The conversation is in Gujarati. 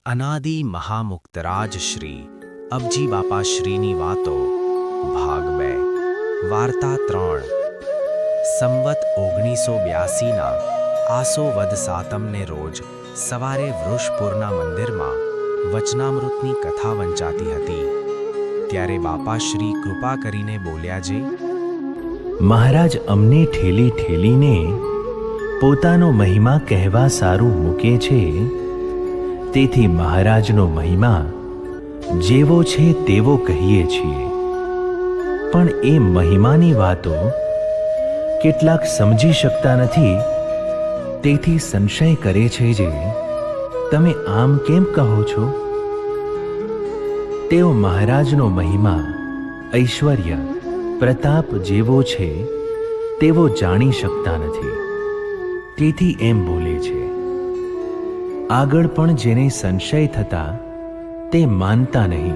અનાદિ મહામુક્તરાજ શ્રી અબજી બાપા શ્રીની વાતો ભાગ 2 વાર્તા 3 સંવત 1982ના આસો વદ સાતમને રોજ સવારે વૃષપુરના મંદિરમાં વચનામૃતની કથા વંચાતી હતી ત્યારે બાપાશ્રી કૃપા કરીને બોલ્યા જે મહારાજ અમને ઠેલી ઠેલીને પોતાનો મહિમા કહેવા સારું મૂકે છે, તેથી મહારાજનો મહિમા જેવો છે તેવો કહીએ છીએ. પણ એ મહિમાની વાતો કેટલાક સમજી શકતા નથી, તેથી સંશય કરે છે જે તમે આમ કેમ કહો છો? તેઓ મહારાજનો મહિમા ઐશ્વર્ય પ્રતાપ જેવો છે તેવો જાણી શકતા નથી, તેથી એમ બોલે છે. આગળ પણ જેને સંશય થતા તે માનતા નહીં,